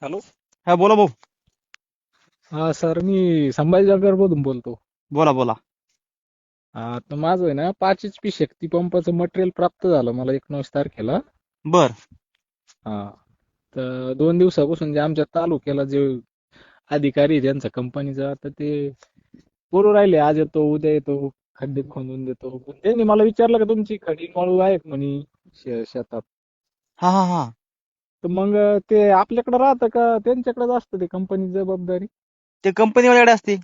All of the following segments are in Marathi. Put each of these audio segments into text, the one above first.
हॅलो. हा बोला भाऊ. हा सर, मी संभाजीनगरमधून बोलतो. बोला बोला. तर माझं आहे ना 5 HP शक्ती पंपाचं मटेरियल प्राप्त झालं मला 19 तारखेला. बर. हा. तर 2 दिवसापासून जे आमच्या तालुक्याला जे अधिकारी आहे त्यांचा कंपनीचा, तर ते बोलू राहिले आज येतो उद्या येतो, खड्डे खोदून देतो. पण त्यांनी मला विचारलं का तुमची खडी मळू आहे का म्हणे शेतात. हा हा हा. तर मग ते आपल्याकडे राहतं का त्यांच्याकडेच असतं ते कंपनीची जबाबदारी? ते कंपनीवाल्याकडे असते.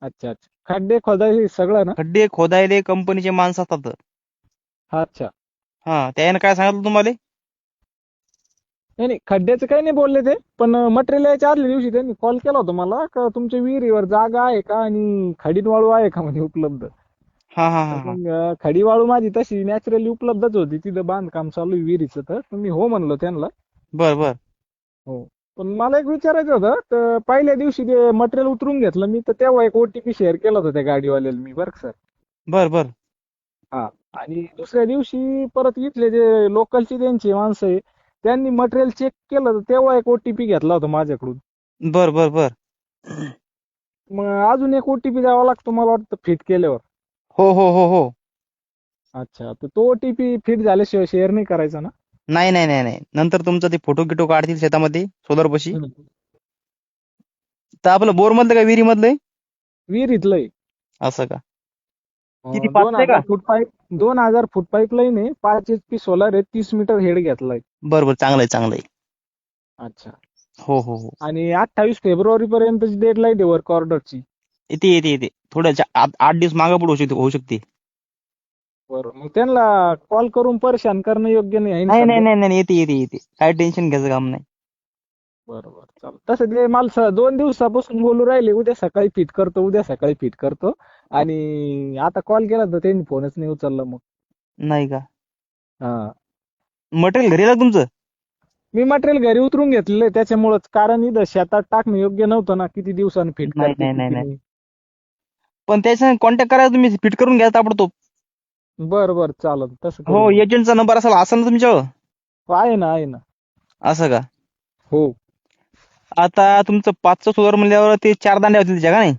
अच्छा अच्छा, खड्डे खोदाय सगळं ना? खड्डे खोदायले कंपनीचे माणसं असतात. अच्छा. हा, त्याने काय सांगितलं तुम्हाला? नाही नाही, खड्ड्याचं काही नाही बोलले ते, पण मटेरियल यायच्या आदल्या दिवशी त्यांनी कॉल केला होता मला का तुमच्या विहिरीवर जागा आहे का आणि खडीवाळू आहे का म्हणे उपलब्ध. हा हा तर हा हा. मग खडीवाळू माझी तशी नॅचरली उपलब्धच होती, तिथं बांधकाम चालू आहे विहिरीचं. तर मी हो म्हणलो त्यांना. बर बर हो. पण मला एक विचारायचं होतं, तर पहिल्या दिवशी ते मटेरियल उतरून घेतलं मी, तर तेव्हा एक OTP शेअर केला होता त्या गाडीवाल्याला मी, बरं का सर. बर बर हा. आणि दुसऱ्या दिवशी परत इथले जे लोकलची त्यांची माणसं आहे, त्यांनी मटेरियल चेक केलं तर तेव्हा एक OTP घेतला होता माझ्याकडून. बर बर बर. मग अजून एक OTP द्यावा लागतो मला वाटतं फिट केल्यावर. हो हो हो हो. अच्छा, तर तो OTP फिट झाल्याशिवाय शेअर नाही करायचा ना? नाही नाही नाही नाही, नंतर तुमचं ते फोटो गिटो काढतील शेतामध्ये सोलर पशी. हम्म. तर आपलं बोर मधलं का विहिरी मधलं? विहिरीतलं आहे. असं का? किती दोन पाचशे का? हजार फूट पाईप 2000 फूट पाईपलाईन आहे, 5 HP सोलार आहे, 30 मीटर हेड घेतलाय. बर बर, चांगलं आहे चांगलं आहे. अच्छा. हो हो हो. आणि 28 फेब्रुवारी पर्यंतची डेडलाईन आहे वर्क ऑर्डरची. येते येते येते, थोड्या 8 दिवस मागे पुढे होऊ शकते. बरोबर, मग त्यांना कॉल करून परेशान करणं योग्य नाही आहे ना नाही नाही सध्या? नाही नाही, येते येते येते, काय टेन्शन घ्यायचं काम नाही. बरोबर, चालेल. तसं ते मला 2 दिवसापासून बोलू राहिले उद्या सकाळी फिट करतो, उद्या सकाळी फिट करतो. आणि आता कॉल केला तर त्यांनी फोनच नाही उचलला मग. नाही का? हा. मटेरियल घरी आलं तुमचं? मी मटेरियल घरी उतरून घेतलेलं आहे त्याच्यामुळेच, कारण इथं शेतात टाकणं योग्य नव्हतं ना, किती दिवसांनी फिट नाही करते नाही नाही किती नाही, नाही. पण त्याच्या कॉन्टॅक्ट करायला तुम्ही फिट करून घ्या ताबडतोब. बरं बरं, चालेल, तसं हो, करू मग. एजंटचा नंबर असेल ना तुमच्यावर? हो, आहे ना आहे ना. असं का? हो आता तुमचं 5चं सोलर म्हणल्यावर ते 4 दांड्या होतील त्याच्या का नाही?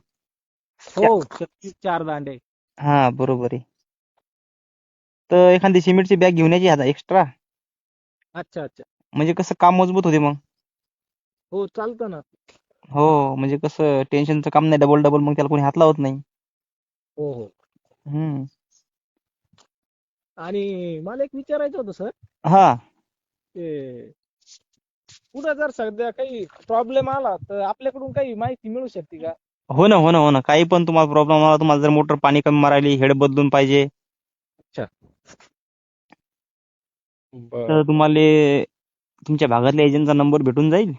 हो, चा- 36 4 दांडे. हा बरोबर आहे. तर एखादी सिमेंटची बॅग घेऊन यायची आता एक्स्ट्रा. अच्छा अच्छा. म्हणजे कसं काम मजबूत होते मग. हो, चालतं ना. हो, म्हणजे कसं टेन्शनचं काम नाही, डबल डबल मग त्याला कोणी हात लावत नाही. हो हो. हम्म. आणि मला एक विचारायचं होतं सर, हा. ते पुढे जर सध्या काही प्रॉब्लेम आला तर आपल्याकडून काही माहिती मिळू शकते का? हो ना हो ना हो ना, काही पण तुम्हाला प्रॉब्लेम आला, तुम्हाला जर मोटर पाणी कमी मारायली, हेड बदलून पाहिजे, अच्छा. बर तर बर. तुम्हाला तुमच्या भागातल्या एजंटचा नंबर भेटून जाईल.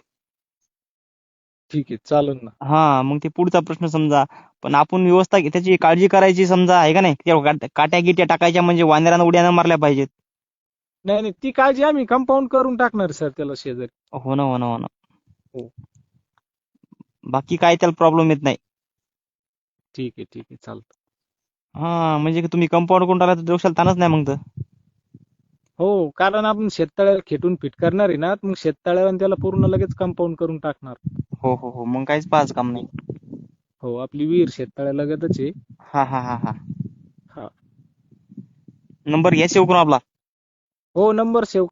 ठीक आहे, चालेल ना. हा, मग ते पुढचा प्रश्न समजा. पण आपण व्यवस्था त्याची काळजी करायची समजा, आहे का नाही? काट्या गिट्या टाकायच्या म्हणजे वानरानं उड्या न मारल्या पाहिजेत. नाही नाही, ती काळजी आम्ही कंपाऊंड करून टाकणार सर त्याला शेजारी. हो ना हो ना हो ना. हो. बाकी काय त्याला प्रॉब्लेम येत नाही. ठीक आहे ठीक आहे, चालतं. हा, म्हणजे तुम्ही कंपाऊंड करून टाकला तर डोक्याला ताणच नाही मग तर. हो, कारण आपण शेततळ्याला खेटून फिट करणार आहे ना, मग शेततळ्यावर त्याला पूर्ण लगेच कंपाऊंड करून टाकणार. हो हो हो, मग काहीच पाहायचं काम नाही. हो, आपली विहीर शेततळ्यालगतच आहे. हा हा हा हा. हा. नंबर घ्या सेव्ह करून आपला. हो, नंबर सेव्ह